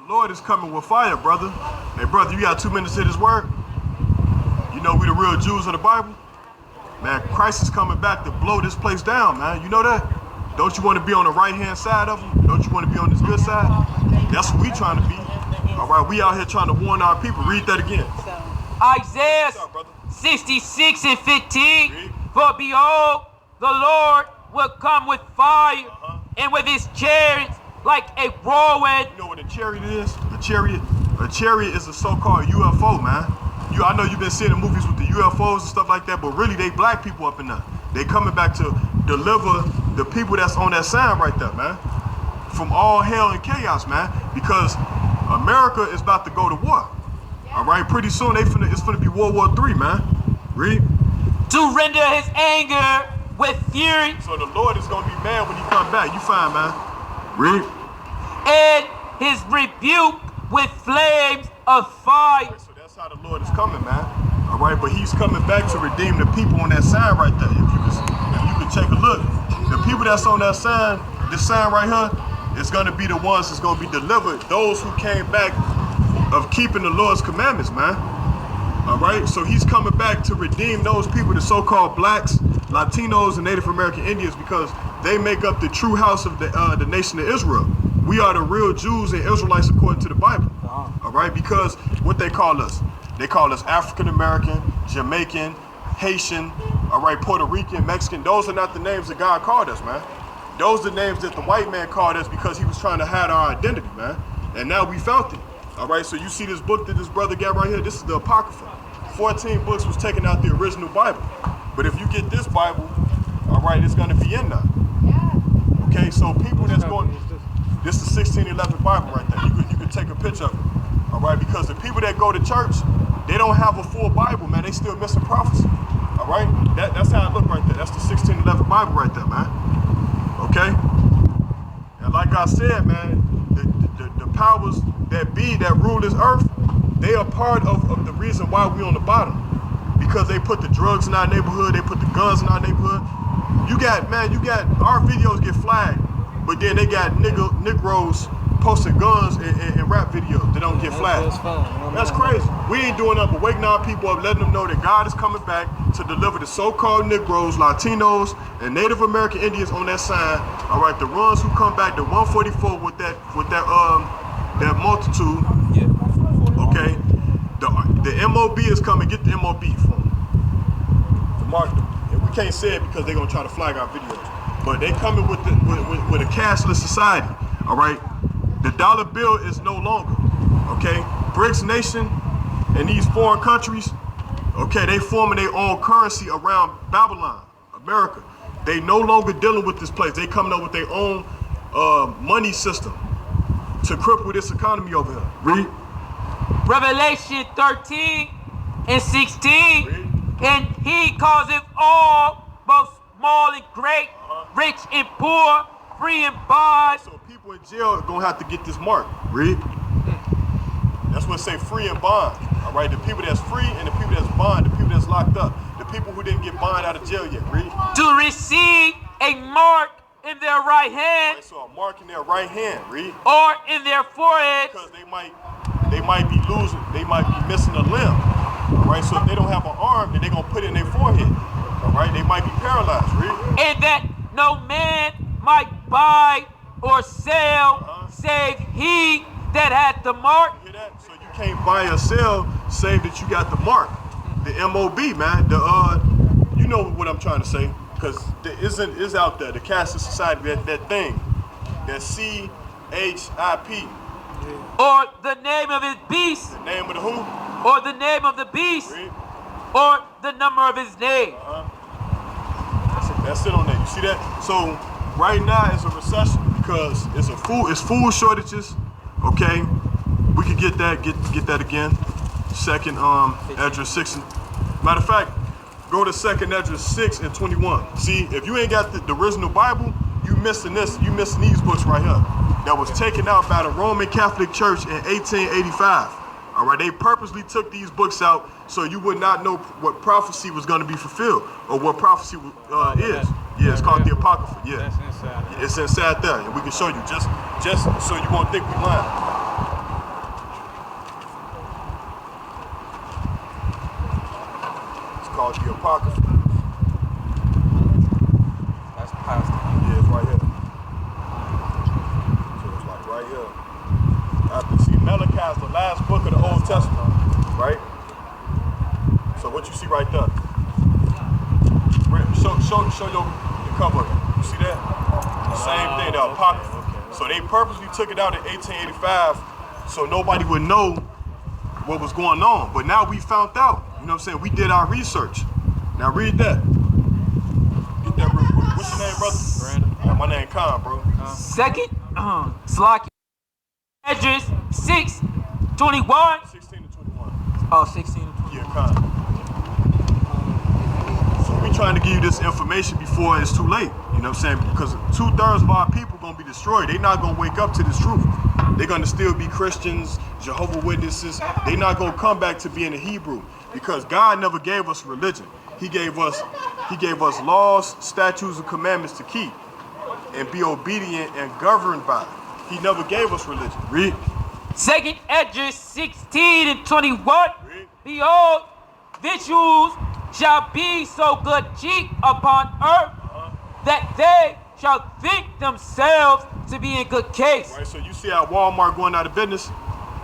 The Lord is coming with fire, brother. Hey, brother, you got 2 minutes to this word? You know we the real Jews of the Bible? Man, Christ is coming back to blow this place down, man. You know that? Don't you want to be on the right-hand side of him? Don't you want to be on this good side? That's what we trying to be. All right, we out here trying to warn our people. Read that again. Isaiah 66 and 15. Read. For behold, the Lord will come with fire and with his chariots like a whirlwind. You know what a chariot is? A chariot is a so-called UFO, man. I know you've been seeing the movies with the UFOs and stuff like that, but really they black people up in there. They coming back to deliver the people that's on that sign right there, man. From all hell and chaos, man. Because America is about to go to war. All right, pretty soon it's finna be World War III, man. Read. To render his anger with fury. So the Lord is gonna be mad when he come back. You fine, man. Read. And his rebuke with flames of fire. So that's how the Lord is coming, man. All right, but he's coming back to redeem the people on that sign right there. If you can take a look, the people that's on that sign, this sign right here, is gonna be the ones that's gonna be delivered. Those who came back of keeping the Lord's commandments, man. All right, so he's coming back to redeem those people, the so-called blacks, Latinos, and Native American Indians, because they make up the true house of the nation of Israel. We are the real Jews and Israelites according to the Bible. All right, because what they call us African American, Jamaican, Haitian, all right, Puerto Rican, Mexican. Those are not the names that God called us, man. Those are the names that the white man called us because he was trying to hide our identity, man. And now we felt it. All right, so you see this book that this brother got right here. This is the Apocrypha. 14 books was taken out the original Bible. But if you get this Bible, all right, it's going to be in there. Okay, so people that's going, this is 1611 Bible right there. You can take a picture of it. All right, because the people that go to church, they don't have a full Bible, man. They still missing prophecy. All right, that's how it look right there. That's the 1611 Bible right there, man. Okay, and like I said, man, the powers that be that rule this earth, they are part of the reason why we on the bottom. Because they put the drugs in our neighborhood, they put the guns in our neighborhood. You got our videos get flagged, but then they got Negroes posting guns and rap videos that don't get flagged. That's crazy. We ain't doing nothing but waking our people up, letting them know that God is coming back to deliver the so-called Negroes, Latinos, and Native American Indians on that sign. All right, the ones who come back to 144 with that multitude. Yeah. Okay, the MOB is coming. Get the MOB for them. To mark them. And we can't say it because they're gonna try to flag our videos. But they coming with a cashless society. All right, the dollar bill is no longer. Okay, BRICS nation and these foreign countries. Okay, they forming their own currency around Babylon, America. They no longer dealing with this place. They coming up with their own money system to cripple this economy over here. Read. Revelation 13 and 16. Read. And he causeth all, both small and great, rich and poor, free and bond. So people in jail are gonna have to get this mark. Read. That's what it say, free and bond. All right, the people that's free and the people that's bond, the people that's locked up, the people who didn't get bond out of jail yet. Read. To receive a mark in their right hand. Right, so a mark in their right hand. Read. Or in their forehead. Because they might be losing, they might be missing a limb. All right, so if they don't have an arm, then they're gonna put it in their forehead. All right, they might be paralyzed. Read. And that no man might buy or sell, save he that had the mark. You hear that? So you can't buy or sell, save that you got the mark. The MOB, man. You know what I'm trying to say, because there is out there, the cashless society, that thing, that CHIP. Or the name of his beast. The name of the who? Or the name of the beast. Read. Or the number of his name. That's it on that. You see that? So right now it's a recession because it's food shortages. Okay, we could get that again. Second Esdras 6. Matter of fact, go to second Esdras 6 and 21. See, if you ain't got the original Bible, you missing this. You missing these books right here. That was taken out by the Roman Catholic Church in 1885. All right, they purposely took these books out so you would not know what prophecy was going to be fulfilled or what prophecy is. Yeah, it's called the Apocrypha. Yeah, that's inside. It's inside there, and we can show you just so you won't think we lying. called the Apocrypha. That's pastor. Yeah, it's right here. So it's like right here. After see, Malachi is the last book of the Old Testament, right? So what you see right there? Show your cover. You see that? Same thing, the Apocrypha. So they purposely took it out in 1885 so nobody would know what was going on. But now we found out. You know what I'm saying? We did our research. Now read that. Get that real quick. What's your name, brother? Brandon. My name Khan, bro. Second, Slocky. Address 621. 16 to 21. Oh, 16 to 21. Yeah, Khan. So we trying to give you this information before it's too late. You know what I'm saying? Because 2/3 of our people gonna be destroyed. They not gonna wake up to this truth. They're gonna still be Christians, Jehovah's Witnesses. They not gonna come back to being a Hebrew because God never gave us religion. He gave us laws, statutes, and commandments to keep and be obedient and governed by. He never gave us religion. Read. Second address 16 and 21. Read. Behold, victuals shall be so good cheap upon earth that they shall think themselves to be in good case. All right, so you see how Walmart going out of business?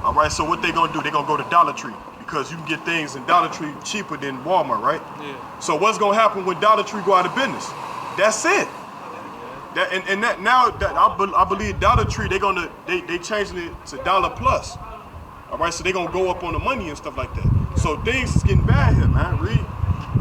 All right, so what they gonna do? They gonna go to Dollar Tree because you can get things in Dollar Tree cheaper than Walmart, right? Yeah. So what's gonna happen when Dollar Tree go out of business? That's it. I believe Dollar Tree they changing it to Dollar Plus. All right, so they gonna go up on the money and stuff like that. So things is getting bad here, man. Read.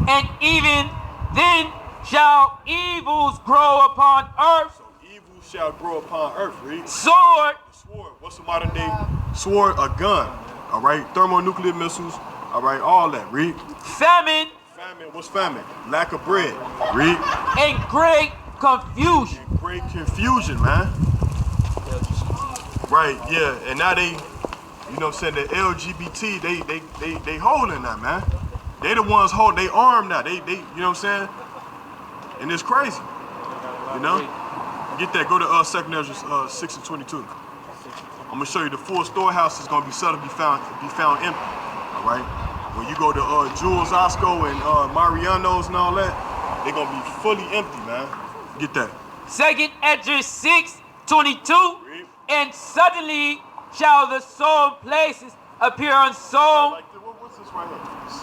And even then shall evils grow upon earth. So evil shall grow upon earth. Read. Sword. Sword. What's the modern day sword? A gun. All right. Thermonuclear missiles. All right. All that. Read. Famine. Famine. What's famine? Lack of bread. Read. And great confusion. And great confusion, man. Right. Yeah. And now they, you know, what I'm saying the LGBT, they holding that, man. They the ones they armed now. They, you know what I'm saying? And it's crazy. You know? Get that. Go to 2nd Ezra 6 and 22. I'm gonna show you the full storehouse is gonna be set up, be found empty. All right. When you go to Jules Osco and Mariano's and all that, they're gonna be fully empty, man. Get that. Second address 6:22. And suddenly shall the sown places appear unsown. Like what's this right here?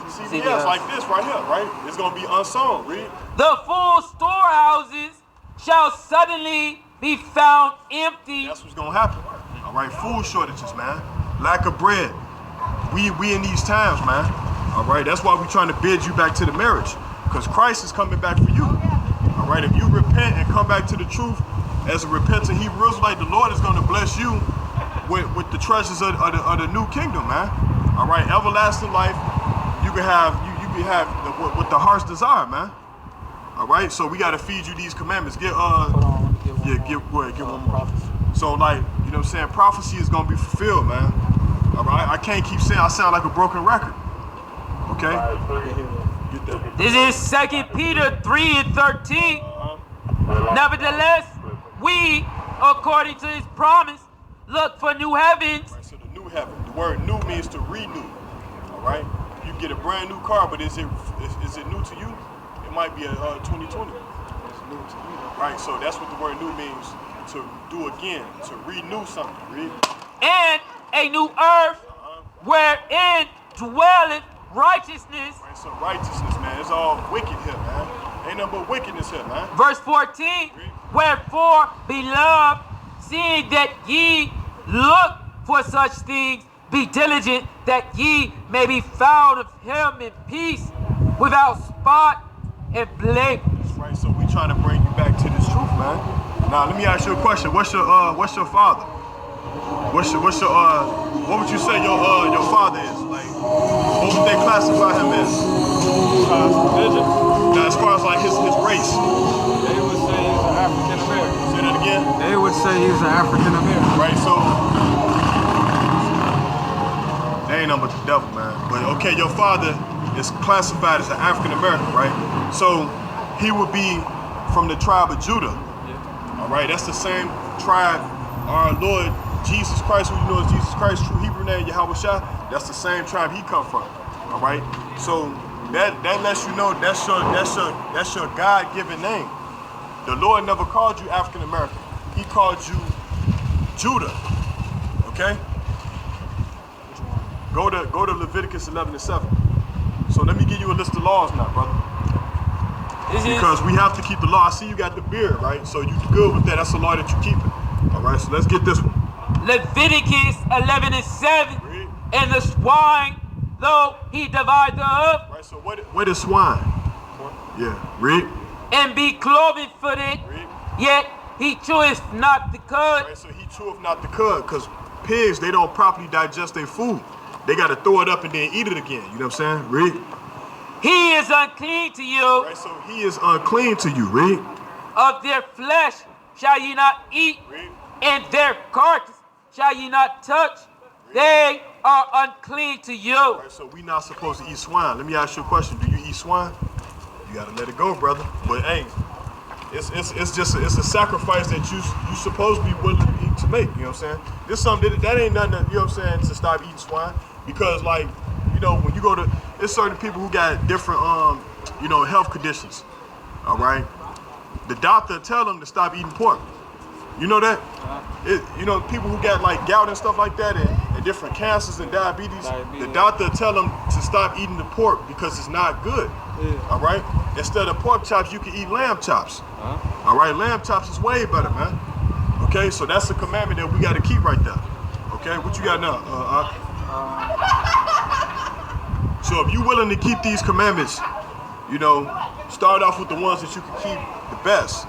CVS, like this right here, right? It's gonna be unsown. Read. The full storehouses shall suddenly be found empty. That's what's gonna happen. All right, food shortages, man. Lack of bread. We in these times, man. All right, that's why we're trying to bid you back to the marriage, because Christ is coming back for you. All right, if you repent and come back to the truth as a repentant Hebrew Israelite, the Lord is gonna bless you with the treasures of the new kingdom, man. All right, everlasting life. You can have what the heart's desire, man. All right, so we gotta feed you these commandments. Go ahead, get one more. So like, you know what I'm saying, prophecy is gonna be fulfilled, man. All right, I can't keep saying I sound like a broken record. Okay? Get that. This is 2 Peter 3 and 13. Nevertheless, we, according to his promise, look for new heavens. Right, so the new heaven. The word new means to renew. All right? You get a brand new car, but is it new to you? It might be a 2020. It's new to you. Right, so that's what the word new means. To do again, to renew something. Read. And a new earth wherein dwelleth righteousness. Right, so righteousness, man. It's all wicked here, man. Ain't nothing but wickedness here, man. Verse 14. Read. Wherefore, beloved, seeing that ye look for such things, be diligent that ye may be found of him in peace, without spot and blame. Right, so we trying to bring you back to this truth, man. Now let me ask you a question. What's your father? What would you say your father is? Like, what would they classify him as? Religion? Now, as far as like his race. They would say he's an African American. Say that again. They would say he's an African American. Right, so they ain't nothing but the devil, man. But okay, your father is classified as an African American, right? So he would be from the tribe of Judah. All right, that's the same tribe our Lord Jesus Christ, who you know as Jesus Christ, true Hebrew name Yahweh Shah, that's the same tribe he come from. All right, so That lets you know that's your God-given name. The Lord never called you African American. He called you Judah. Okay? Go to Leviticus 11:7. So let me give you a list of laws now, brother. Because we have to keep the law. I see you got the beard, right? So you good with that. That's the law that you keep it. All right, so let's get this one. Leviticus 11:7. Read. And the swine, though he divide the earth. Right, so what is swine? Yeah, read. And be cloven-footed, yet he cheweth not the cud. Right, so he cheweth not the cud, because pigs, they don't properly digest their food. They got to throw it up and then eat it again. You know what I'm saying? Read. He is unclean to you. Right, so he is unclean to you. Read. Of their flesh shall ye not eat, read. And their carcass shall ye not touch. Read. They are unclean to you. Right, so we not supposed to eat swine. Let me ask you a question. Do you eat swine? You gotta let it go, brother. But hey, it's a sacrifice that you supposed to be willing to make. You know what I'm saying? This something that ain't nothing. You know what I'm saying? To stop eating swine, because like, you know, when you go to, there's certain people who got different health conditions. All right, the doctor tell them to stop eating pork. You know that? People who got like gout and stuff like that, and different cancers and diabetes. The doctor tell them to stop eating the pork because it's not good. Yeah. All right. Instead of pork chops, you can eat lamb chops. All right. Lamb chops is way better, man. Okay. So that's the commandment that we got to keep right there. Okay. What you got now? So if you're willing to keep these commandments, start off with the ones that you can keep the best.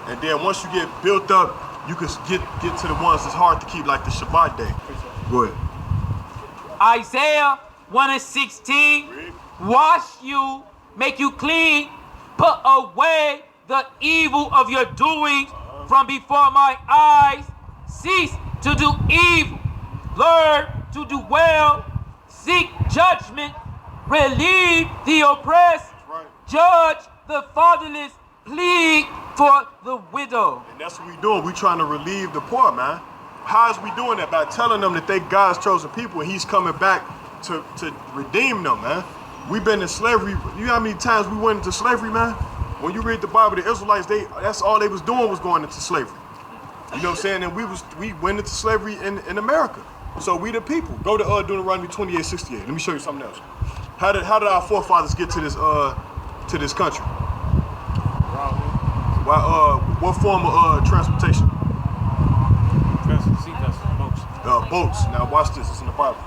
And then once you get built up, you can get to the ones that's hard to keep, like the Shabbat day. Go ahead. Isaiah 1:16. Read. Wash you, make you clean, put away the evil of your doings from before my eyes. Cease to do evil, learn to do well, seek judgment, relieve the oppressed, judge the fatherless, plead for the widow. And that's what we doing. We trying to relieve the poor, man. How is we doing that? By telling them that they God's chosen people and he's coming back to redeem them, man. We've been in slavery. You know how many times we went into slavery, man? When you read the Bible, the Israelites, that's all they was doing was going into slavery. You know what I'm saying? And we went into slavery in America. So we the people. Go to Deuteronomy 28:68. Let me show you something else. How did our forefathers get to this country? What form of transportation? Boats. Now watch this. It's in the Bible.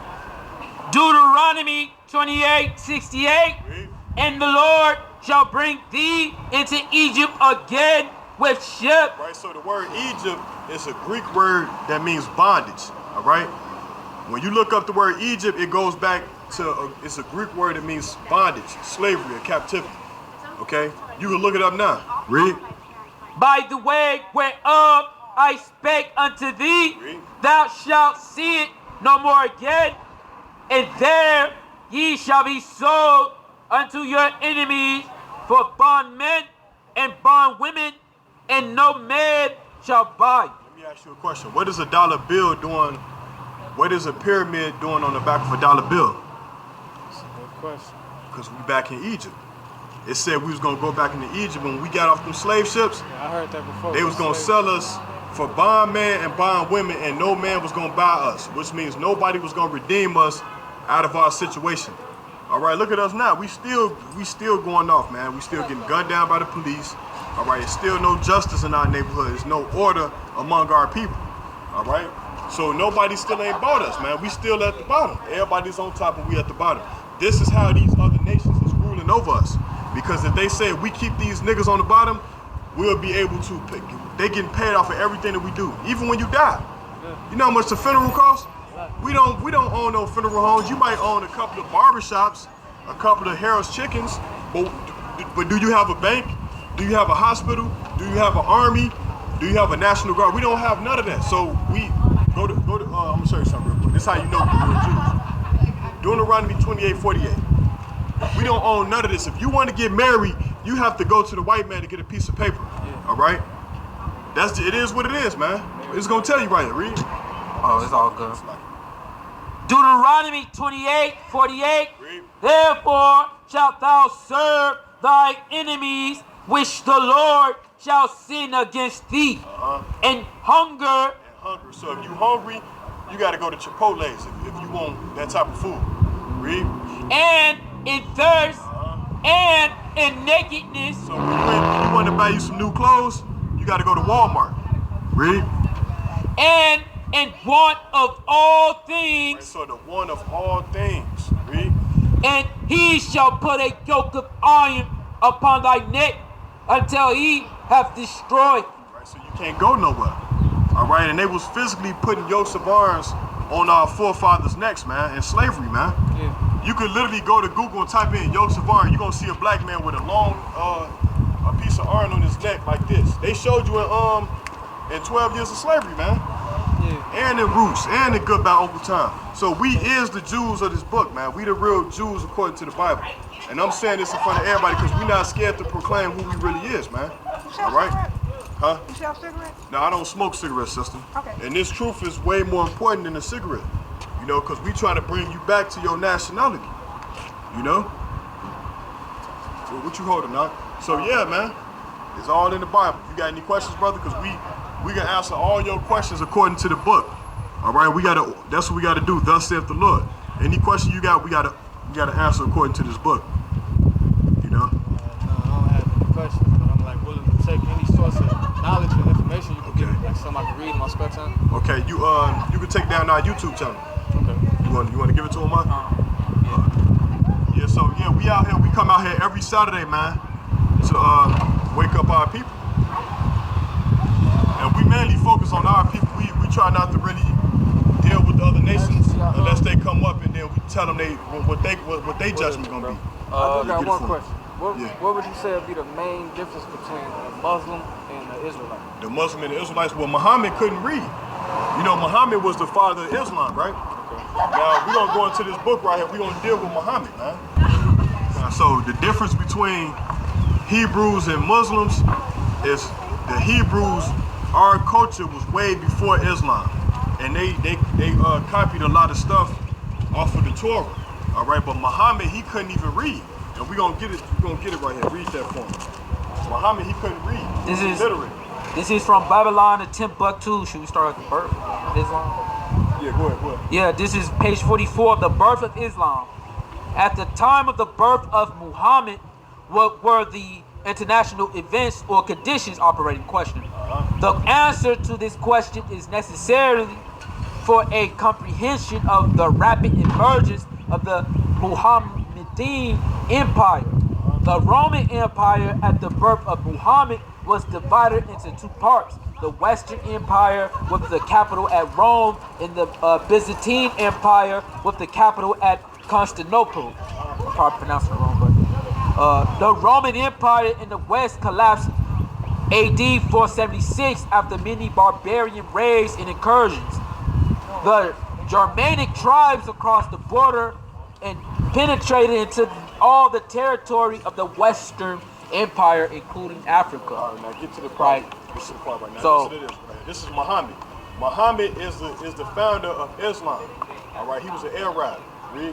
Deuteronomy 28:68. And the Lord shall bring thee into Egypt again with ships. Right. So the word Egypt is a Greek word that means bondage. All right. When you look up the word Egypt, it goes back to it's a Greek word that means bondage, slavery, or captivity. Okay. You can look it up now. Read. By the way whereof I spake unto thee, thou shalt see it no more again, and there ye shall be sold unto your enemies for bondmen and bondwomen, and no man shall buy. Let me ask you a question. What is a dollar bill doing? What is a pyramid doing on the back of a dollar bill? That's a good question. Because we back in Egypt. It said we was gonna go back into Egypt when we got off them slave ships. Yeah, I heard that before. They was gonna sell us for bondmen and bondwomen, and no man was gonna buy us, which means nobody was gonna redeem us out of our situation. All right, look at us now. We still going off, man. We still getting gunned down by the police. All right, it's still no justice in our neighborhood. There's no order among our people. All right, so nobody still ain't bought us, man. We still at the bottom. Everybody's on top and we at the bottom. This is how these other nations is ruling over us. Because if they say we keep these niggas on the bottom, we'll be able to pick. They getting paid off of everything that we do, even when you die. You know how much the funeral costs? We don't own no funeral homes. You might own a couple of barbershops, a couple of Harold's Chickens, but do you have a bank? Do you have a hospital? Do you have an army? Do you have a National Guard? We don't have none of that. So we go to. I'm gonna show you something real quick. This is how you know we're Jews. Deuteronomy 28:48. We don't own none of this. If you want to get married, you have to go to the white man to get a piece of paper. All right? It is what it is, man. It's gonna tell you right here. Read. Oh, it's all good. Deuteronomy 28:48. Read. Therefore shalt thou serve thy enemies, which the Lord shall send against thee, and hunger. And hungry. So if you hungry, you got to go to Chipotle's if you want that type of food. Read. And in thirst, and in nakedness, So if you want to buy you some new clothes, you got to go to Walmart. Read. and in want of all Right, things, so the one of all things. Read. and he shall put a yoke of iron upon thy neck until he have destroyed. Right, so you can't go nowhere. All right, and they was physically putting yokes of irons on our forefathers' necks, man, in slavery, man. Yeah. You could literally go to Google and type in yokes of iron. You're gonna see a black man with a long, a piece of iron on his neck like this. They showed you in 12 years of slavery, man. Yeah. And in Roots, and in Goodbye Uncle Tom. So we is the Jews of this book, man. We the real Jews according to the Bible. And I'm saying this in front of everybody because we're not scared to proclaim who we really is, man. All right? Huh? You sell cigarettes? No, I don't smoke cigarettes, sister. Okay. And this truth is way more important than a cigarette. You know, because we trying to bring you back to your nationality. You know? What you holding, Knock? So yeah, man. It's all in the Bible. You got any questions, brother? Because we can answer all your questions according to the book. All right, that's what we gotta do. Thus saith the Lord. Any question you got, we gotta answer according to this book. You know? No, I don't have any questions, but I'm like willing to take any source of knowledge and information you can give me, like something I can read in my spare time. Okay, you can take down our YouTube channel. Okay. You want to give it to him, man? Yeah, so yeah, we out here. We come out here every Saturday, man, to wake up our people. And we mainly focus on our people. We try not to really deal with the other nations unless they come up and then we tell them what they judgment gonna be. I do got get one it for me. question. What, Yeah. what would you say would be the main difference between a Muslim and an Israelite? The Muslim and the Israelites, well, Muhammad couldn't read. You know, Muhammad was the father of Islam, right? Now, we're going to go into this book right here. We're going to deal with Muhammad, man. So the difference between Hebrews and Muslims is the Hebrews, our culture was way before Islam. And they copied a lot of stuff off of the Torah. All right, but Muhammad, he couldn't even read. And we're going to get it right here. Read that for me. Muhammad, he couldn't read. This He is- was literate. This is from Babylon to Timbuktu. Should we start at the birth of Islam? Yeah, go ahead. Yeah, this is page 44, the birth of Islam. At the time of the birth of Muhammad, what were the international events or conditions operating? Question. The answer to this question is necessarily for a comprehension of the rapid emergence of the Muhammadan Empire. The Roman Empire at the birth of Muhammad was divided into two parts. The Western Empire with the capital at Rome and the Byzantine Empire with the capital at Constantinople. I'm probably pronouncing it wrong, but the Roman Empire in the West collapsed AD 476 after many barbarian raids and incursions. The Germanic tribes across the border and penetrated into all the territory of the Western Empire, including Africa. All right, now get to the part. Right. Get to the part right now. So- Listen to this, man. This is Muhammad. Muhammad is the founder of Islam. All right, he was an Arab. Read.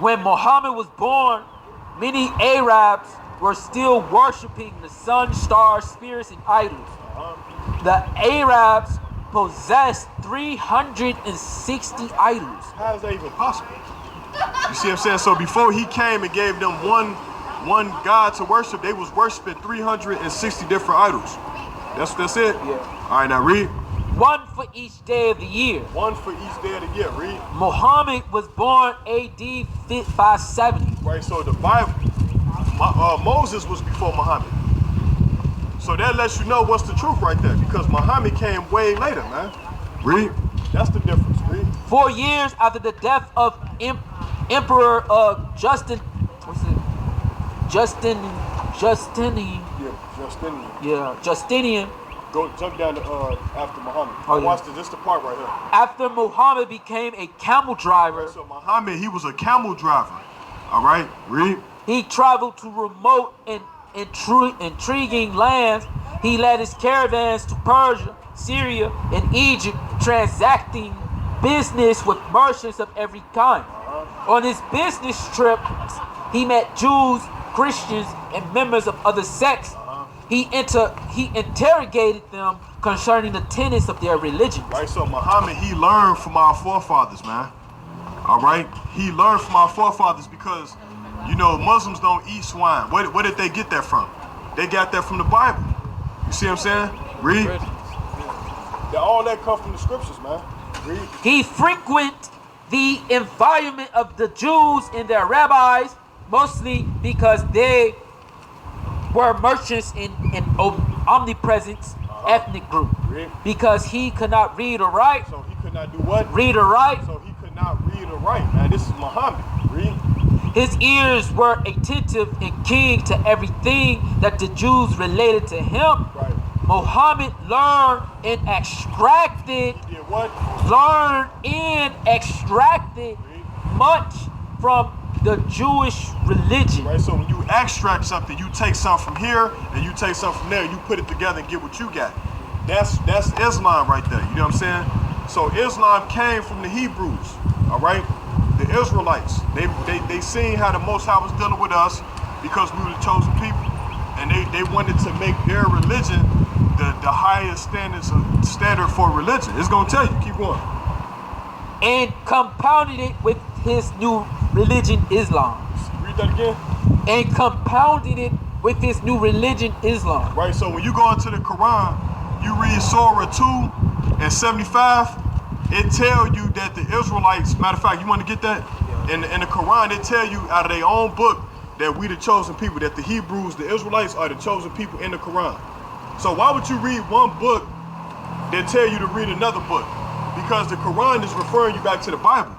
When Muhammad was born, many Arabs were still worshiping the sun, stars, spirits, and idols. The Arabs possessed 360 idols. How is that even possible? You see what I'm saying? So before he came and gave them one God to worship, they was worshiping 360 different idols. That's it? Yeah. All right, now read. One for each day of the year. One for each day of the year. Read. Muhammad was born AD 570. Right, so the Bible, Moses was before Muhammad. So that lets you know what's the truth right there, because Muhammad came way later, man. Read. That's the difference. Read. 4 years after the death of Emperor Justinian. Yeah, Justinian. Yeah, Justinian. Go jump down to after Muhammad. Oh, yeah. Watch this. This is the part right here. After Muhammad became a camel driver, So Muhammad, he was a camel driver. All right, read. he traveled to remote and intriguing lands. He led his caravans to Persia, Syria, and Egypt, transacting business with merchants of every kind. On his business trips, he met Jews, Christians, and members of other sects. He interrogated them concerning the tenets of their religion. Right, so Muhammad, he learned from our forefathers, man. All right, he learned from our forefathers because, you know, Muslims don't eat swine. Where did they get that from? They got that from the Bible. You see what I'm saying? Read. All that come from the scriptures, man. Read. He frequented the environment of the Jews and their rabbis, mostly because they were merchants in an omnipresent ethnic group. Read. Because he could not read or write. So he could not do what? Read or write. So he could not read or write, man. This is Muhammad. Read. His ears were attentive and keen to everything that the Jews related to him. Right. Muhammad learned and extracted. He did what? Learned and extracted much from the Jewish religion. Right, so when you extract something, you take something from here and you take something from there, you put it together and get what you got. That's Islam right there, you know what I'm saying? So Islam came from the Hebrews, all right? The Israelites, they seen how the Most High was dealing with us because we were the chosen people. And they wanted to make their religion the highest standard for religion. It's gonna tell you, keep going. And compounded it with his new religion, Islam. Read that again. And compounded it with his new religion, Islam. Right, so when you go into the Quran, you read Surah 2 and 75, it tell you that the Israelites, matter of fact, you want to get that? In the Quran, it tell you out of their own book that we the chosen people, that the Hebrews, the Israelites are the chosen people in the Quran. So why would you read one book that tell you to read another book? Because the Quran is referring you back to the Bible.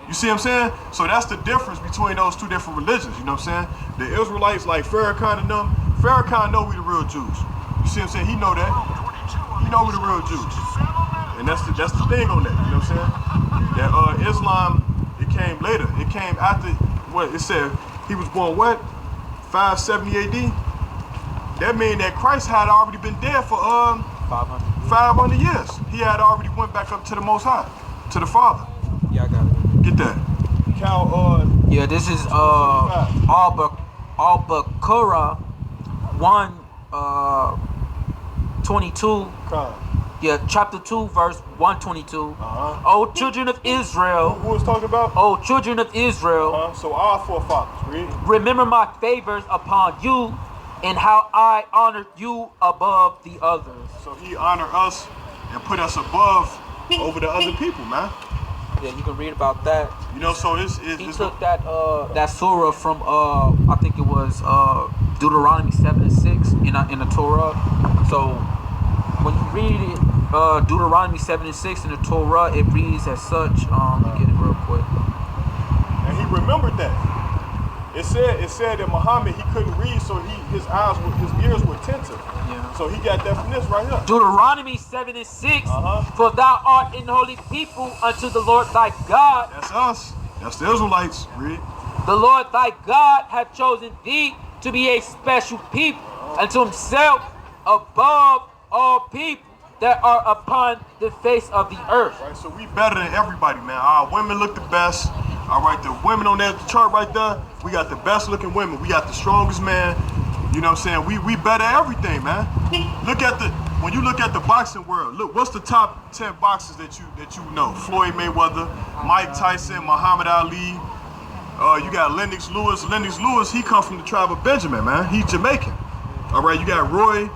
You see what I'm saying? So that's the difference between those two different religions, you know what I'm saying? The Israelites like Farrakhan and them, Farrakhan know we the real Jews. You see what I'm saying? He know that. He know we the real Jews. And that's the thing on that, you know what I'm saying? That Islam, it came later. It came after, what it said, he was born what? 570 AD? That means that Christ had already been dead for 500 years. He had already went back up to the Most High, to the Father. Yeah, I got it. Get that. Cal, yeah, this is Al-Baqarah 1:22. Yeah, chapter 2, verse 122. O children of Israel. Who was talking about? O children of Israel. So our forefathers, read. Remember my favors upon you and how I honored you above the others. So he honored us and put us above over the other people, man. Yeah, you can read about that. You know, so he took that surah from I think it was Deuteronomy 7 and 6 in the Torah. So when you read it, Deuteronomy 7 and 6 in the Torah, it reads as such. Let me get it real quick. And he remembered that. It said that Muhammad, he couldn't read, so his ears were attentive. Yeah. So he got that from this right here. Deuteronomy 7 and 6. For thou art an holy people unto the Lord thy God. That's us. That's the Israelites. Read. The Lord thy God hath chosen thee to be a special people unto himself above all people that are upon the face of the earth. Right, so we better than everybody, man. Our women look the best. All right, the women on that chart right there, we got the best looking women. We got the strongest man. You know what I'm saying? We better at everything, man. When you look at the boxing world, look, what's the top 10 boxers that you know? Floyd Mayweather, Mike Tyson, Muhammad Ali. You got Lennox Lewis. Lennox Lewis, he come from the tribe of Benjamin, man. He's Jamaican. All right, you got Roy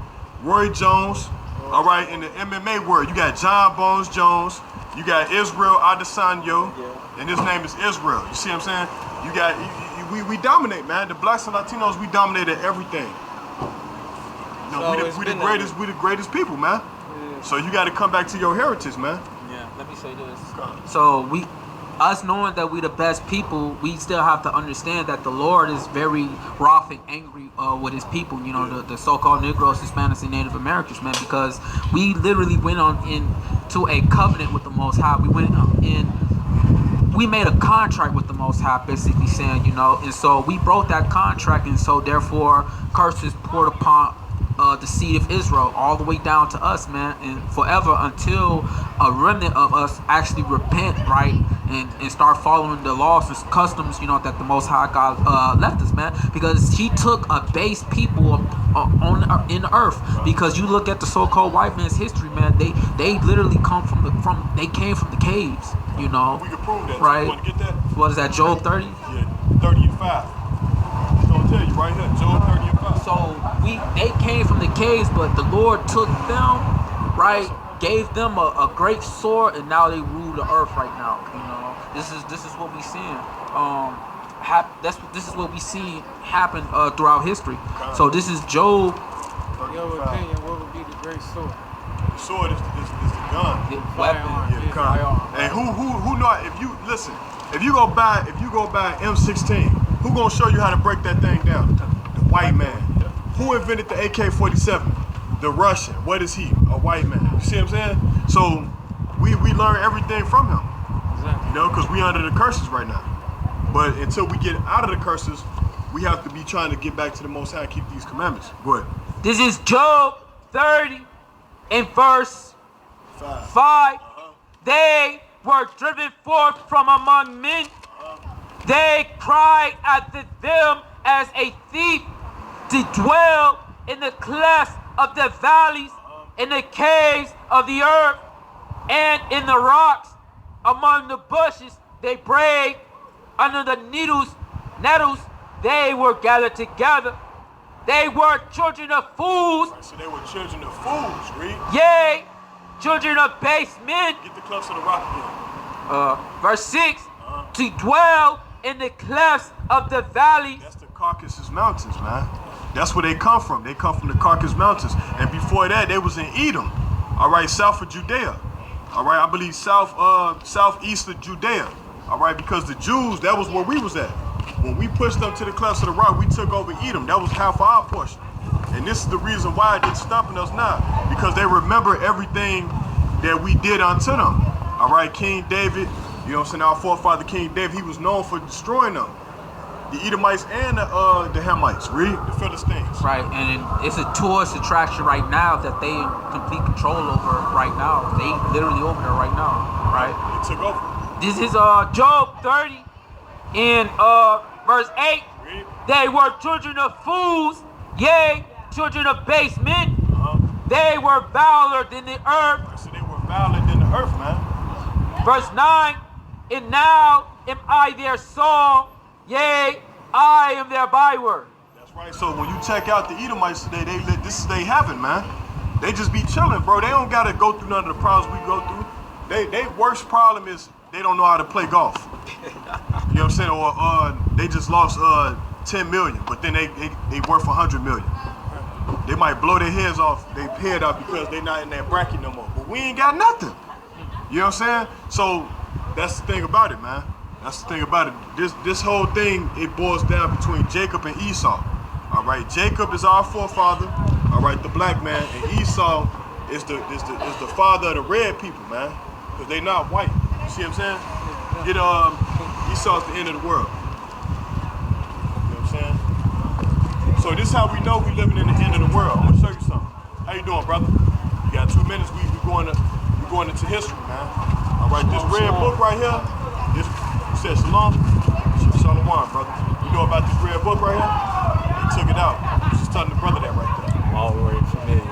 Jones. All right, in the MMA world, you got John Bones Jones. You got Israel Adesanya, and his name is Israel. You see what I'm saying? You got we dominate, man. The blacks and Latinos, we dominate at everything. You know, we the greatest people, man. Yeah. So you got to come back to your heritage, man. Yeah. Let me say this. So us knowing that we the best people, we still have to understand that the Lord is very wroth and angry with his people, you know, the so-called Negroes, Hispanics, and Native Americans, man, because we literally went on into a covenant with the Most High. We made a contract with the Most High, basically saying, you know, and so we broke that contract, and so therefore curses poured upon the seed of Israel all the way down to us, man, and forever until a remnant of us actually repent, right, and start following the laws and customs, that the Most High God left us, man, because He took a base people in the earth. Because you look at the so-called white man's history, man, they literally they came from the caves, We can prove that. right? You want to get that? What is that, Job 30? Yeah, 30 and 5. It's gonna tell you right here, Job 30 and 5. So they came from the caves, but the Lord took them, right? Gave them a great sword, and now they rule the earth right now. This is what we seeing. This is what we see happen throughout history. So this is Job. In your opinion, what would be the great sword? The sword is the gun. The weapon. Yeah, gun. And who know? If you go buy M16, who gonna show you how to break that thing down? The white man. Who invented the AK-47? The Russian. What is he? A white man. You see what I'm saying? So we learn everything from him. Exactly. Because we under the curses right now. But until we get out of the curses, we have to be trying to get back to the Most High and keep these commandments. Go ahead. This is Job 30 and verse 5. They were driven forth from among men. They cried after them as a thief, to dwell in the clefts of the valleys, in the caves of the earth, and in the rocks, among the bushes. They brayed under the nettles. They were gathered together. They were children of fools. So they were children of fools, read. Yea, children of base men. Get the clefts of the rock again. Verse 6, to dwell in the clefts of the valleys. That's the Caucasus Mountains, man. That's where they come from. They come from the Caucasus Mountains. And before that, they was in Edom. All right, south of Judea. All right, I believe southeast of Judea. All right, because the Jews, that was where we was at. When we pushed them to the clefts of the rock, we took over Edom. That was half of our portion. And this is the reason why they're stopping us now. Because they remember everything that we did unto them. All right, King David, what I'm saying, our forefather King David, he was known for destroying them. The Edomites and the Hamites, the Philistines. Right, and it's a tourist attraction right now that they in complete control over right now. They literally over there right now, right? They took over. This is Job 30 in verse 8. Read. They were children of fools, yea, children of base men. They were viler than the earth. So they were violent than the earth, man. Verse 9, and now am I their song, yea, I am their byword. That's right. So when you check out the Edomites today, this is they heaven, man. They just be chilling, bro. They don't gotta go through none of the problems we go through. They worst problem is they don't know how to play golf. You know what I'm saying? Or they just lost 10 million, but then they worth 100 million. They might blow their head off because they not in that bracket no more. But we ain't got nothing. You know what I'm saying? So that's the thing about it, man. That's the thing about it. This whole thing, it boils down between Jacob and Esau. All right, Jacob is our forefather. All right, the black man, and Esau is the father of the red people, man, because they not white. You see what I'm saying? Esau's the end of the world. You know what I'm saying? So this is how we know we living in the end of the world. I'm gonna show you something. How you doing, brother? You got 2 minutes. We going into history, man. All right, this red book right here. You said shalom. Shalom, brother. You know about this red book right here? He took it out. Just telling the brother that right there. All the way familiar.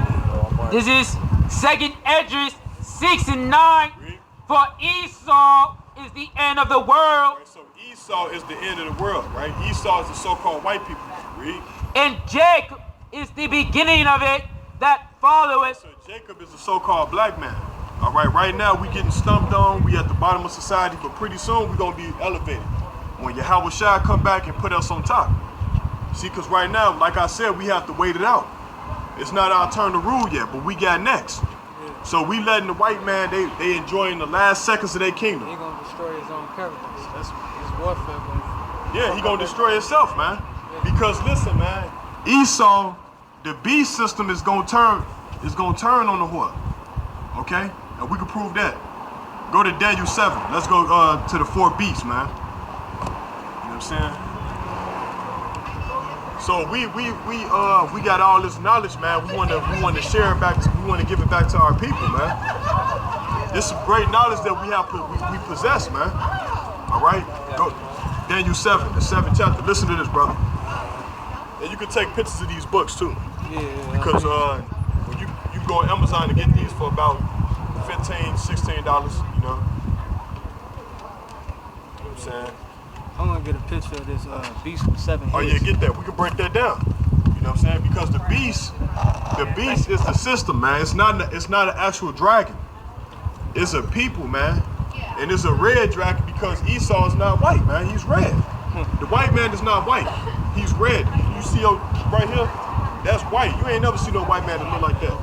This is 2nd Esdras 6 and 9. Read. For Esau is the end of the world, Right, so Esau is the end of the world, right? Esau is the so-called white people. Read. and Jacob is the beginning of it that followeth. So Jacob is the so-called black man. All right, right now we getting stumped on. We at the bottom of society, but pretty soon we gonna be elevated. When Yahweh Shai come back and put us on top. See, because right now, like I said, we have to wait it out. It's not our turn to rule yet, but we got next. So we letting the white man, they enjoying the last seconds of their kingdom. He gonna destroy his own character. That's his warfare gonna. Yeah, he gonna destroy himself, man. Because listen, man, Esau, the beast system is gonna turn on the whore. Okay? And we can prove that. Go to Daniel 7. Let's go to the 4 beasts, man. You know what I'm saying? So we got all this knowledge, man. We want to share it back. We want to give it back to our people, man. This is great knowledge that we possess, man. All right, go Daniel 7, the 7th chapter. Listen to this, brother. And you can take pictures of these books too. Yeah. Because when you go on Amazon to get these for about $15, $16, you know. You know what I'm saying? I want to get a picture of this beast with 7 heads. Oh yeah, get that. We can break that down. You know what I'm saying? Because the beast is the system, man. It's not an actual dragon. It's a people, man. And it's a red dragon because Esau is not white, man. He's red. The white man is not white. He's red. You see right here? That's white. You ain't never seen no white man that look like that.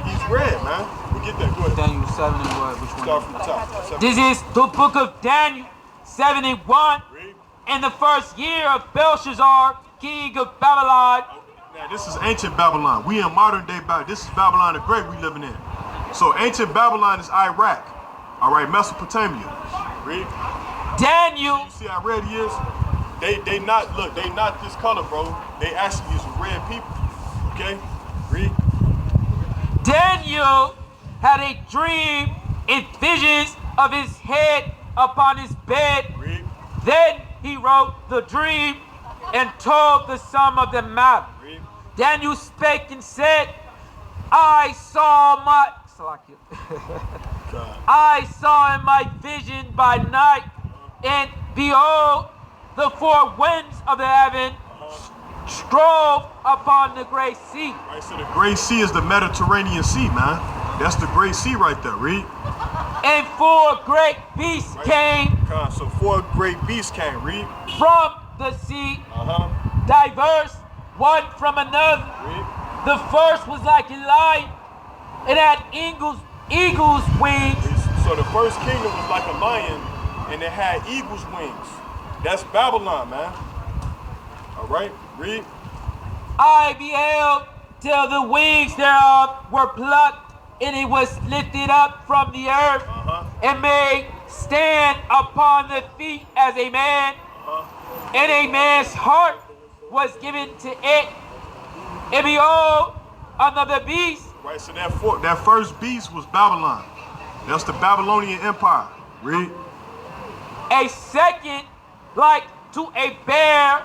He's red, man. We get that. Go ahead. Daniel 7 and what? Which one? Start from the top. This is the book of Daniel 7 and 1. Read. In the first year of Belshazzar, king of Babylon. Now this is ancient Babylon. We in modern day Babylon. This is Babylon the Great we living in. So ancient Babylon is Iraq. All right, Mesopotamia. Read. Daniel. You see how red he is? They not this color, bro. They actually is red people. Okay? Read. Daniel had a dream and visions of his head upon his bed. Read. Then he wrote the dream and told the sum of the matter. Read. Daniel spake and said, I saw in my vision by night, and behold, the four winds of the heaven strove upon the great sea. Right, so the great sea is the Mediterranean Sea, man. That's the great sea right there, read. And four great beasts came. So four great beasts came, read. From the sea, diverse one from another. Read. The first was like a lion, it had eagle's wings. So the first kingdom was like a lion, and it had eagle's wings. That's Babylon, man. All right, read. I beheld till the wings thereof were plucked, and it was lifted up from the earth, and made stand upon the feet as a man, and a man's heart was given to it. And behold, another beast. Right, so that first beast was Babylon. That's the Babylonian Empire. Read. A second like to a bear,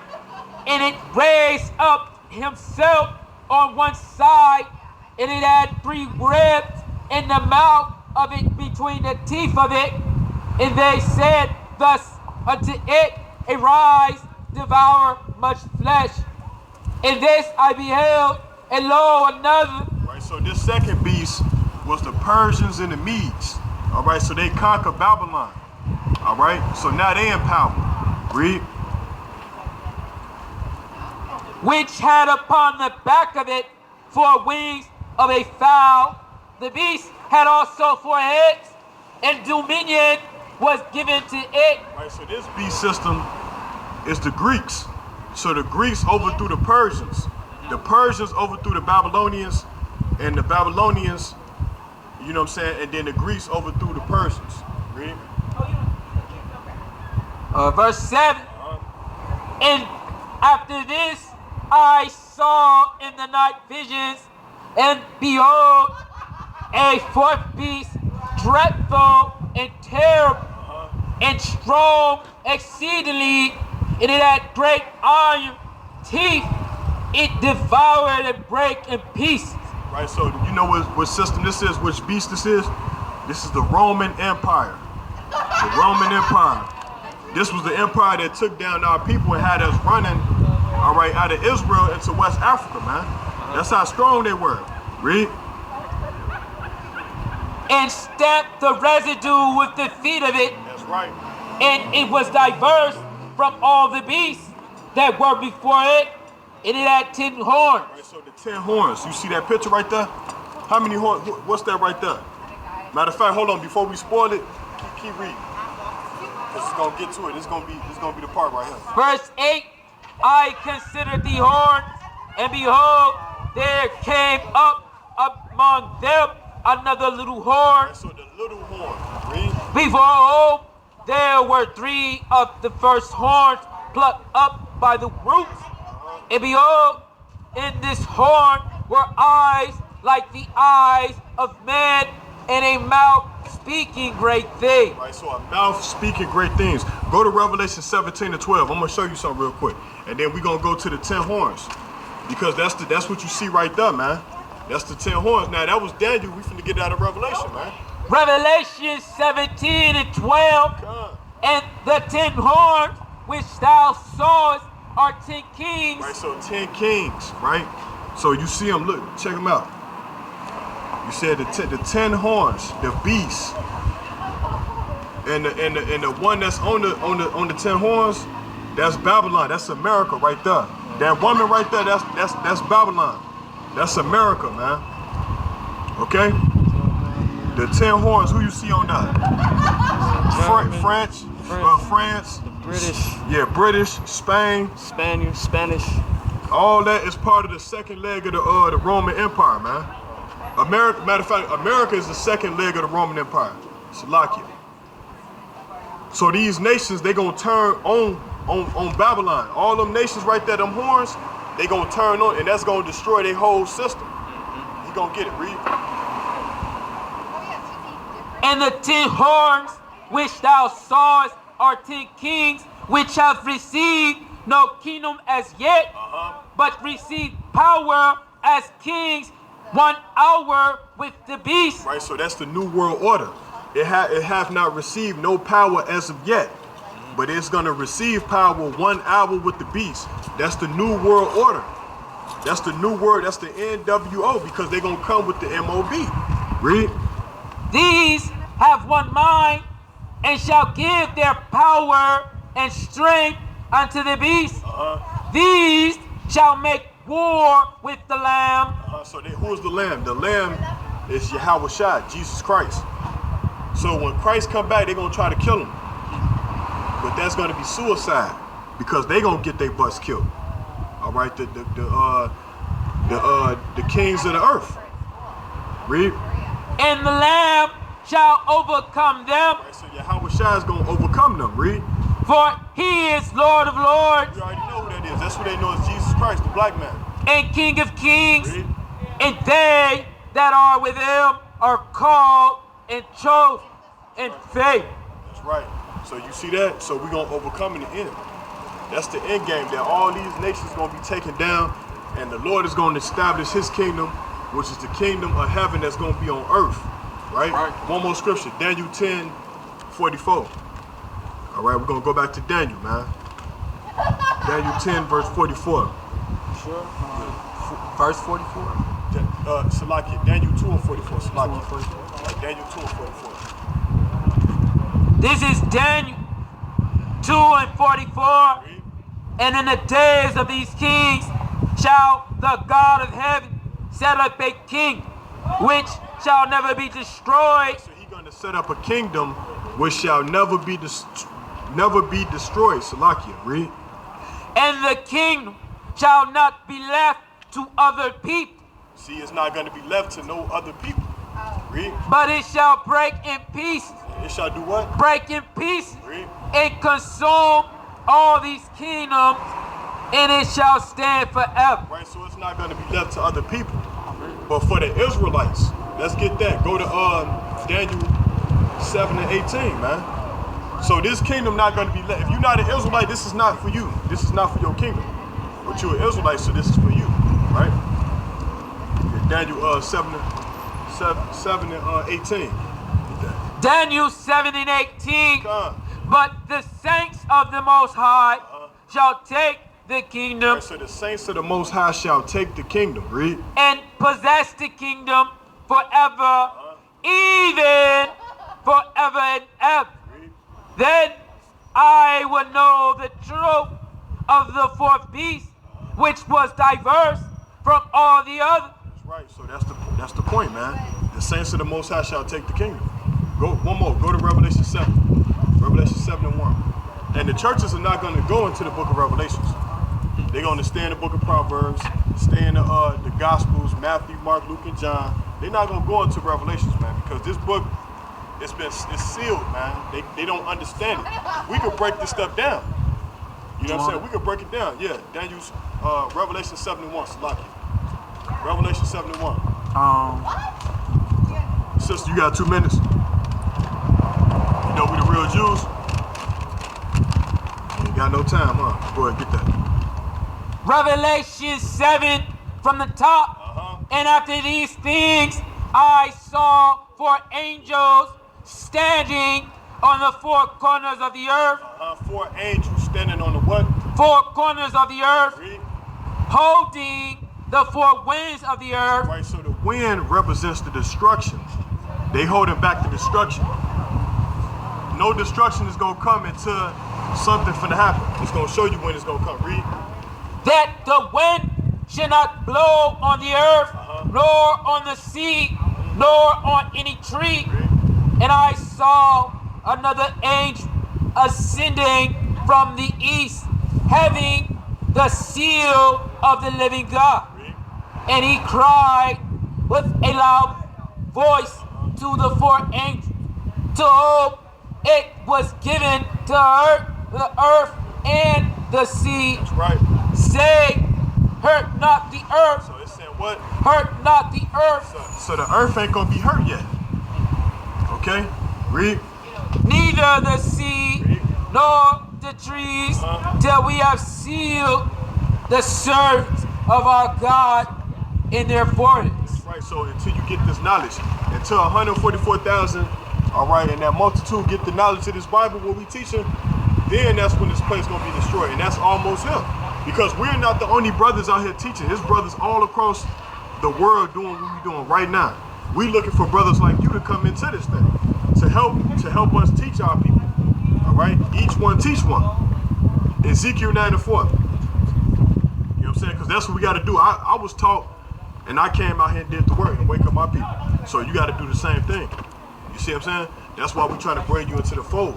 and it raised up himself on one side, and it had 3 ribs in the mouth of it between the teeth of it. And they said thus unto it, arise, devour much flesh. And this I beheld, and lo, another. Right, so this second beast was the Persians and the Medes. All right, so they conquered Babylon. All right, so now they in power. Read. Which had upon the back of it 4 wings of a fowl. The beast had also 4 heads, and dominion was given to it. Right, so this beast system is the Greeks. So the Greeks overthrew the Persians. The Persians overthrew the Babylonians, and the Babylonians, you know what I'm saying, and then the Greeks overthrew the Persians. Read. Verse 7. And after this I saw in the night visions, and behold, a 4th beast, dreadful and terrible, and strong exceedingly, and it had great iron teeth. It devoured and brake in pieces. Right, so you know what system this is, which beast this is? This is the Roman Empire. The Roman Empire. This was the empire that took down our people and had us running, all right, out of Israel into West Africa, man. That's how strong they were. Read. And stamped the residue with the feet of it. That's right. And it was diverse from all the beasts that were before it, and it had 10 horns. Right, so the 10 horns. You see that picture right there? How many horns? What's that right there? Matter of fact, hold on. Before we spoil it, keep reading. This is gonna get to it. This is gonna be the part right here. Verse 8. I considered the horns, and behold, there came up among them another little horn. Right, so the little horn. Read. Behold, there were 3 of the first horns plucked up by the roots, And behold, in this horn were eyes like the eyes of man, and a mouth speaking great things. Right, so a mouth speaking great things. Go to Revelation 17 and 12. I'm gonna show you something real quick, and then we're gonna go to the 10 horns, because that's what you see right there, man. That's the 10 horns. Now that was Daniel. We finna get out of Revelation, man. Revelation 17 and 12. Come. And the 10 horns which thou sawest are 10 kings. Right, so 10 kings, right? So you see them, look, check them out. You said the 10 horns, the beast, and the one that's on the 10 horns, that's Babylon. That's America right there. That woman right there, that's Babylon. That's America, man. Okay? The 10 horns, who you see on that? France, the British, yeah, British, Spain, Spanish. all that is part of the second leg of the Roman Empire, man. America, matter of fact, America is the second leg of the Roman Empire. Slovakia. So these nations, they gonna turn on Babylon. All them nations right there, them horns, they gonna turn on, and that's gonna destroy their whole system. You gonna get it, read. And the 10 horns which thou sawest are 10 kings, which have received no kingdom as yet, but received power as kings 1 hour with the beast. Right, so that's the New World Order. It have not received no power as of yet, but it's gonna receive power 1 hour with the beast. That's the New World Order. That's the new word. That's the NWO, because they're gonna come with the MOB. Read. These have one mind, and shall give their power and strength unto the beast. These shall make war with the Lamb. So who is the Lamb? The Lamb is Yahweh Shai, Jesus Christ. So when Christ come back, they're gonna try to kill him, but that's gonna be suicide, because they gonna get their butts killed. All right, the kings of the earth. Read. And the Lamb shall overcome them. Right, so Yahweh Shai is gonna overcome them. Read. For he is Lord of lords. You already know who that is. That's who they know as Jesus Christ, the black man. And King of kings. Read. And they that are with him are called and chosen in faith. That's right. So you see that? So we're gonna overcome in the end. That's the end game, that all these nations gonna be taken down, and the Lord is gonna establish his kingdom, which is the kingdom of heaven that's gonna be on earth. Right? One more scripture, Daniel 10:44. All right, we're gonna go back to Daniel, man. Daniel 10, verse 44. Sure. Verse 44. Salakia, Daniel 2 and 44. Salakia. Daniel 2 and 44. This is Daniel 2 and 44. And in the days of these kings shall the God of heaven set up a king, which shall never be destroyed. So he's going to set up a kingdom which shall never be destroyed. Salakia, read. And the kingdom shall not be left to other people. See, it's not going to be left to no other people. Read. But it shall break in pieces. It shall do what? Break in pieces. Read. And consume all these kingdoms, and it shall stand forever. Right, so it's not going to be left to other people. But for the Israelites, let's get that. Go to Daniel 7 and 18, man. So this kingdom not going to be left. If you're not an Israelite, this is not for you. This is not for your kingdom. But you're an Israelite, so this is for you, right? Daniel 7 and 18. Daniel 7 and 18. Come. But the saints of the Most High shall take the kingdom. Right, so the saints of the Most High shall take the kingdom. Read. And possess the kingdom forever, even forever and ever. Read. Then I will know the truth of the fourth beast, which was diverse from all the others. That's right. So that's the point, man. The saints of the Most High shall take the kingdom. Go one more. Go to Revelation 7. Revelation 7 and 1. And the churches are not going to go into the book of Revelations. They're going to stay in the book of Proverbs, stay in the Gospels, Matthew, Mark, Luke, and John. They're not going to go into Revelations, man, because this book, it's sealed, man. They don't understand it. We could break this stuff down. You know what I'm saying? We can break it down. Yeah, Daniel's Revelation 71, Salaki. Revelation 71. Sister, you got 2 minutes. You know we the real Jews. You ain't got no time, huh? Go ahead, get that. Revelation 7 from the top. And after these things, I saw 4 angels standing on the 4 corners of the earth. 4 angels standing on the what? 4 corners of the earth. Read. Holding the 4 winds of the earth. Right, so the wind represents the destruction. They holding back the destruction. No destruction is gonna come until something finna happen. It's gonna show you when it's gonna come. Read. That the wind should not blow on the earth, nor on the sea, nor on any tree. And I saw another angel ascending from the east, having the seal of the living God. And he cried with a loud voice to the 4 angels, to whom it was given to the earth and the sea. That's right. Say, hurt not the earth. So it's saying what? Hurt not the earth. So the earth ain't gonna be hurt yet. Okay? Read. Neither the sea nor the trees, till we have sealed the servants of our God in their foreheads. Right, so until you get this knowledge, until 144,000, all right, and that multitude get the knowledge of this Bible, what we teaching, then that's when this place gonna be destroyed, and that's almost here. Because we're not the only brothers out here teaching. There's brothers all across the world doing what we're doing right now. We looking for brothers like you to come into this thing, to help us teach our people. All right, each one teach one. Ezekiel 9 and 4. You know what I'm saying? Because that's what we got to do. I was taught, and I came out here and did the work and wake up my people. So you got to do the same thing. You see what I'm saying? That's why we're trying to bring you into the fold.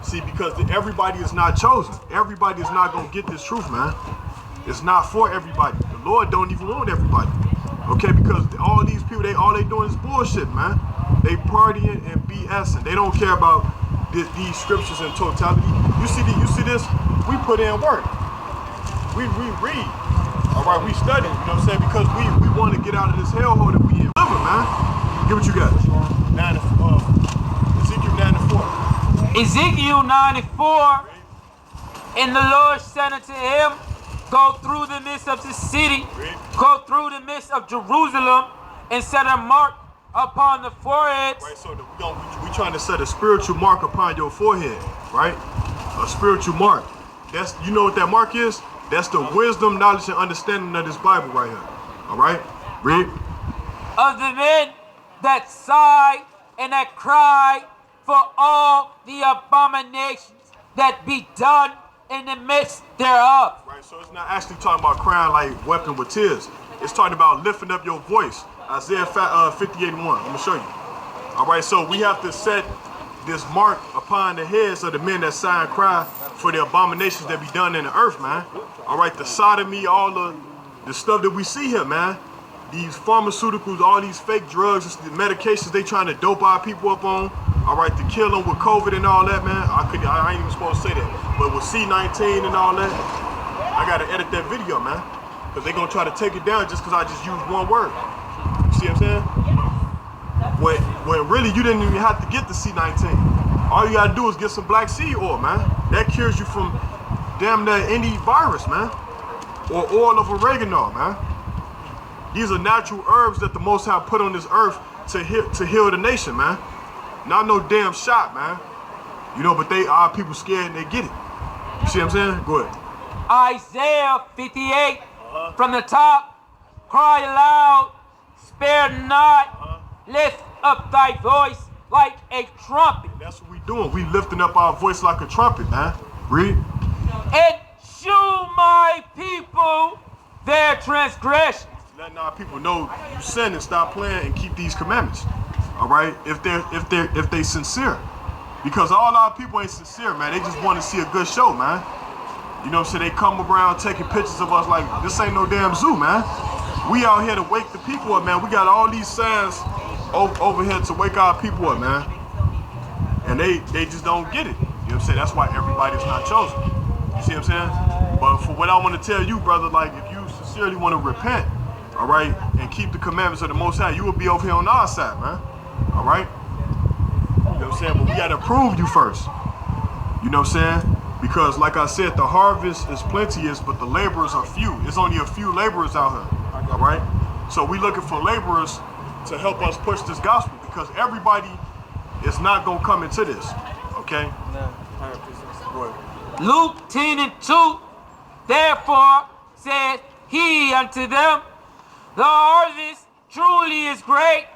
See, because everybody is not chosen. Everybody is not going to get this truth, man. It's not for everybody. The Lord don't even want everybody. Okay, because all these people, all they doing is bullshit, man. They partying and BSing. They don't care about these scriptures in totality. You see this? We put in work. We read. All right, we study. You know what I'm saying? Because we want to get out of this hellhole that we in. Live it, man. Get what you got. Ezekiel 9 and 4. Ezekiel 9 and 4. And the Lord said unto him, go through the midst of the city, go through the midst of Jerusalem, and set a mark upon the forehead. Right, so we trying to set a spiritual mark upon your forehead, right? A spiritual mark. That's, you know what that mark is? That's the wisdom, knowledge, and understanding of this Bible right here. All right? Read. Of the men that sigh and that cry for all the abominations that be done in the midst thereof. Right, so it's not actually talking about crying like weeping with tears. It's talking about lifting up your voice. Isaiah 58:1. I'm going to show you. All right, so we have to set this mark upon the heads of the men that sigh and cry for the abominations that be done in the earth, man. All right, the sodomy, all the stuff that we see here, man. These pharmaceuticals, all these fake drugs, the medications they trying to dope our people up on. All right, to kill them with COVID and all that, man. I ain't even supposed to say that. But with C-19 and all that, I got to edit that video, man. Because they going to try to take it down just because I just used one word. You see what I'm saying? When really you didn't even have to get the C-19. All you got to do is get some black seed oil, man. That cures you from damn near any virus, man. Or oil of oregano, man. These are natural herbs that the Most High put on this earth to heal the nation, man. Not no damn shot, man. You know, but our people scared and they get it. You see what I'm saying? Go ahead. Isaiah 58 from the top. Cry aloud, spare not, lift up thy voice like a trumpet. That's what we doing. We lifting up our voice like a trumpet, man. Read. And shew my people their transgressions. Letting our people know you sin and stop playing and keep these commandments. All right, if they sincere, because all our people ain't sincere, man. They just want to see a good show, man. You know what I'm saying? They come around taking pictures of us like this ain't no damn zoo, man. We out here to wake the people up, man. We got all these signs over here to wake our people up, man. And they just don't get it. You know what I'm saying? That's why everybody's not chosen. You see what I'm saying? But for what I want to tell you, brother, like if you sincerely want to repent, all right, and keep the commandments of the Most High, you will be over here on our side, man. All right? You know what I'm saying? But we got to prove you first. You know what I'm saying? Because like I said, the harvest is plenteous, but the laborers are few. It's only a few laborers out here, all right? So we looking for laborers to help us push this gospel because everybody is not going to come into this, okay? No, I appreciate it. Go ahead. Luke 10:2, therefore said he unto them, the harvest truly is great,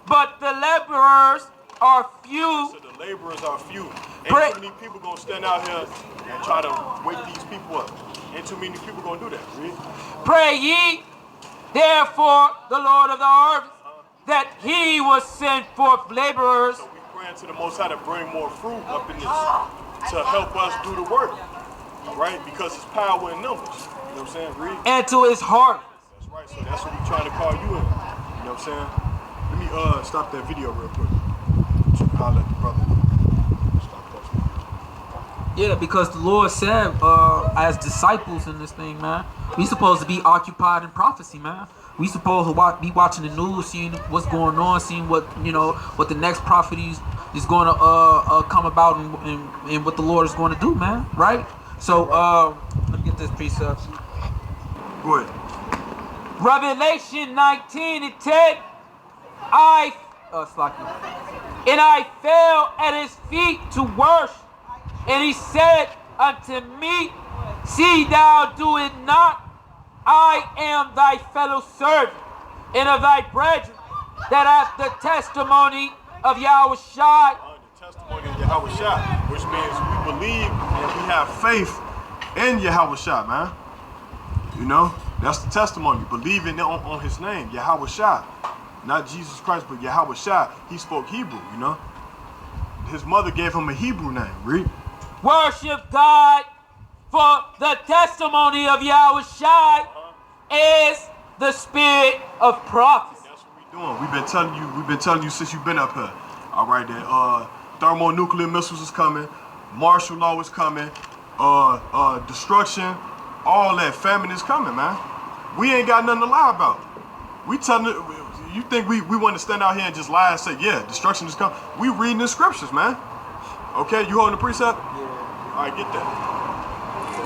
but the laborers are few. So the laborers are few. Ain't too many people gonna stand out here and try to wake these people up. Ain't too many people gonna do that, really. Pray ye, therefore, the Lord of the harvest, that he will send forth laborers. So we praying to the Most High to bring more fruit up in this to help us do the work, all right? Because it's power in numbers. You know what I'm saying? Read. And to his harvest. That's right. So that's what we trying to call you in. You know what I'm saying? Let me stop that video real quick. I'll let the brother stop that. Yeah, because the Lord said, as disciples in this thing, man, we supposed to be occupied in prophecy, man. We supposed to be watching the news, seeing what's going on, seeing what what the next prophet is going to come about, and what the Lord is going to do, man. Right? So let me get this precept. Go ahead. Revelation 19:10. And I fell at his feet to worship, and he said unto me, see thou do it not. I am thy fellow servant and of thy brethren that hath the testimony of Yahushua. The testimony of Yahushua, which means we believe and we have faith in Yahushua, man. You know, that's the testimony, believing on his name, Yahushua. Not Jesus Christ, but Yahushua. He spoke Hebrew, you know. His mother gave him a Hebrew name, read. Worship God, for the testimony of Yahushua is the spirit of prophecy. That's what we're doing. We've been telling you since you've been up here. All right, that thermonuclear missiles is coming, martial law is coming, destruction, all that famine is coming, man. We ain't got nothing to lie about. We telling you think we want to stand out here and just lie and say, yeah, destruction is coming? We reading the scriptures, man. Okay, you holding the precept? Yeah. All right, get that.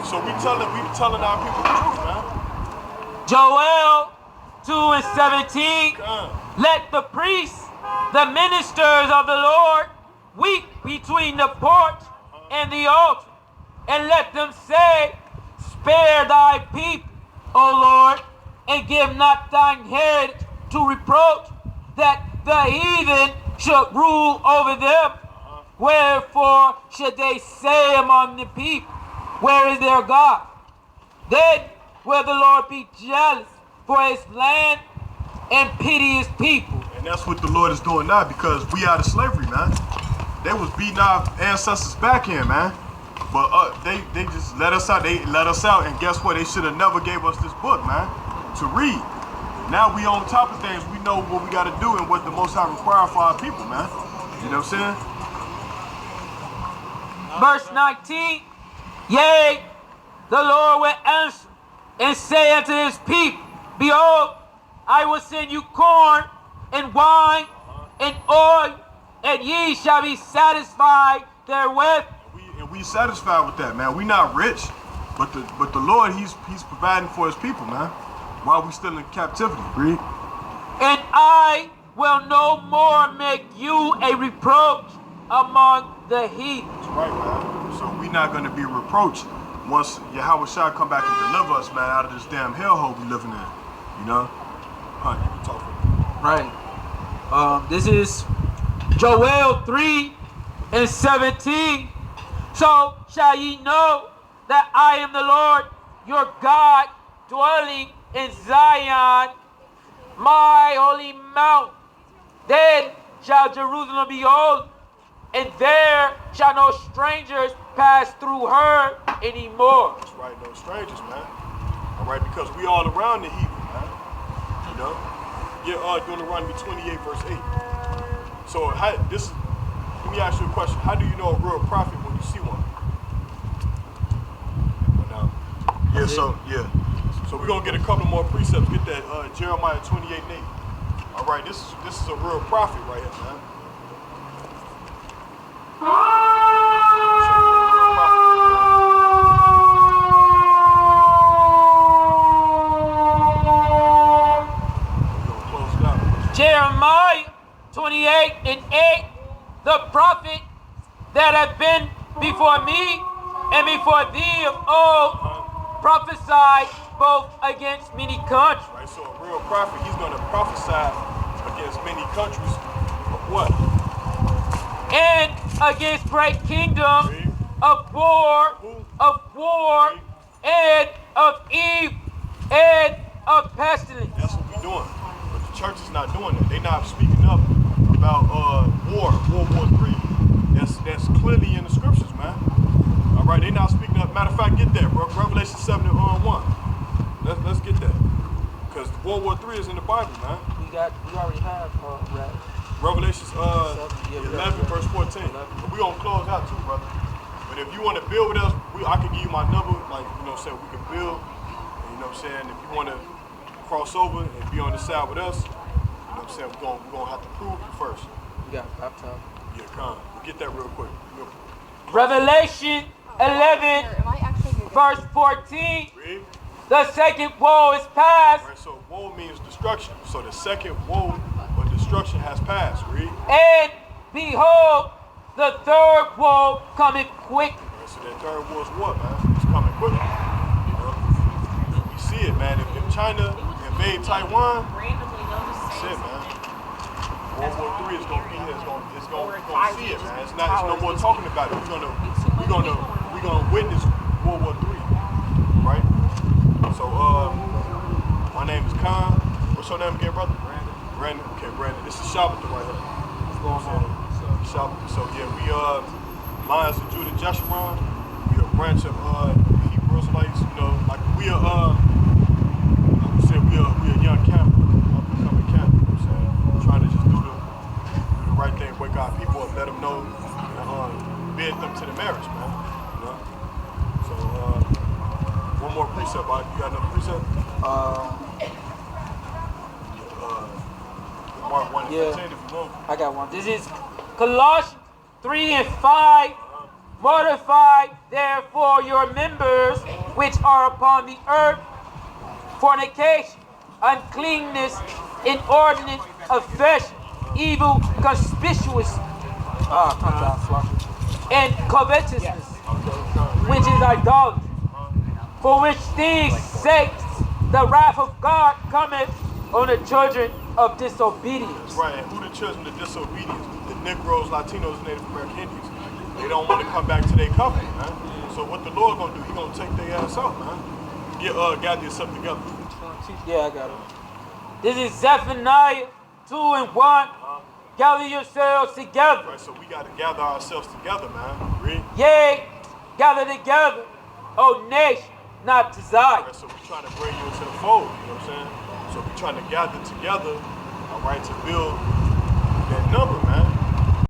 So we telling our people the truth, man. Joel 2:17. Let the priests, the ministers of the Lord, weep between the porch and the altar, and let them say, spare thy people, O Lord, and give not thine head to reproach, that the heathen should rule over them. Wherefore should they say among the people, where is their God? Then will the Lord be jealous for his land and pity his people. And that's what the Lord is doing now, because we out of slavery, man. They was beating our ancestors back in, man. But they just let us out. They let us out, and guess what? They should have never gave us this book, man, to read. Now we on top of things. We know what we got to do and what the Most High require for our people, man. You know what I'm saying? Verse 19, yea, the Lord will answer and say unto his people, behold, I will send you corn and wine and oil, and ye shall be satisfied therewith. And we satisfied with that, man. We not rich, but the Lord, he's providing for his people, man, while we still in captivity. Read. And I will no more make you a reproach among the heathen. That's right, man. So we not gonna be reproached once Yahushua come back and deliver us, man, out of this damn hellhole we living in. You know? Huh, you can talk for me. Right. This is Joel 3:17. So shall ye know that I am the Lord your God, dwelling in Zion, my holy mount. Then shall Jerusalem be holy, and there shall no strangers pass through her anymore. That's right, no strangers, man. All right, because we all around the heathen, man. You know? Yeah, Deuteronomy 28, verse 8. So let me ask you a question. How do you know a real prophet when you see one? Okay, so yeah. So we're gonna get a couple more precepts. Get that Jeremiah 28:8. All right, this is a real prophet right here, man. So, real prophet, man. Jeremiah 28:8, the prophet that have been before me and before thee of old, prophesied both against many countries. Right, so a real prophet, he's going to prophesy against many countries of what? And against great kingdoms Read. of war, and of evil, and of pestilence. That's what we're doing. But the church is not doing that. They're not speaking up about World War III. That's clearly in the scriptures, man. All right, they're not speaking up. Matter of fact, get that, bro. Revelation 7:1. Let's get that. Because World War III is in the Bible, man. We already have Revelations 11 verse 14. But we gonna close out too, brother. But if you want to build with us, I can give you my number. Like, you know what I'm saying, we can build. And, you know what I'm saying, if you want to cross over and be on the side with us, you know what I'm saying, we're gonna have to prove you first. We got baptized. Yeah, come. We'll get that real quick. Revelation 11 verse 14. Read. The second woe is past, Right, so woe means destruction. So the second woe or destruction has passed. Read. and behold, the third woe cometh quick. Right, so that third war is what, man? It's coming quickly. You know? We see it, man. If China invade Taiwan, that's it, man. World War III is gonna be here. It's gonna see it, man. It's no more talking about it. We're gonna witness World War III, right? So my name is Khan. What's your name again, brother? Brandon. Okay, Brandon. This is Shabbat right here. What's going on? Shabbat. So yeah, we Lions of Judah Jeshurun. We a branch of Hebrew Israelites. You know, like we are we a young camp, up and coming camp. You know what I'm saying? Trying to just do the right thing, wake our people up, let them know, and bid them to the marriage, man. You know. So one more precept, Bob. You got another precept? Mark 1:15 if you want. I got one. This is Colossians 3:5. Mortify therefore your members which are upon the earth, fornication, uncleanness, inordinate affection, evil, conspicuous, and covetousness, which is idolatry. For which things sakes the wrath of God cometh on the children of disobedience. Right, and who the children of disobedience? The Negroes, Latinos, Native American Indians. They don't want to come back to their covenant, man. So what the Lord gonna do? He gonna take their ass out, man. Gather yourself together. Yeah, I got it. This is Zephaniah 2:1. Gather yourselves together. Right, so we gotta gather ourselves together, man. Read. Yea, gather together, O nation, not to Zion. Right, so we're trying to bring you into the fold, you know what I'm saying? So we're trying to gather together, all right, to build that number, man.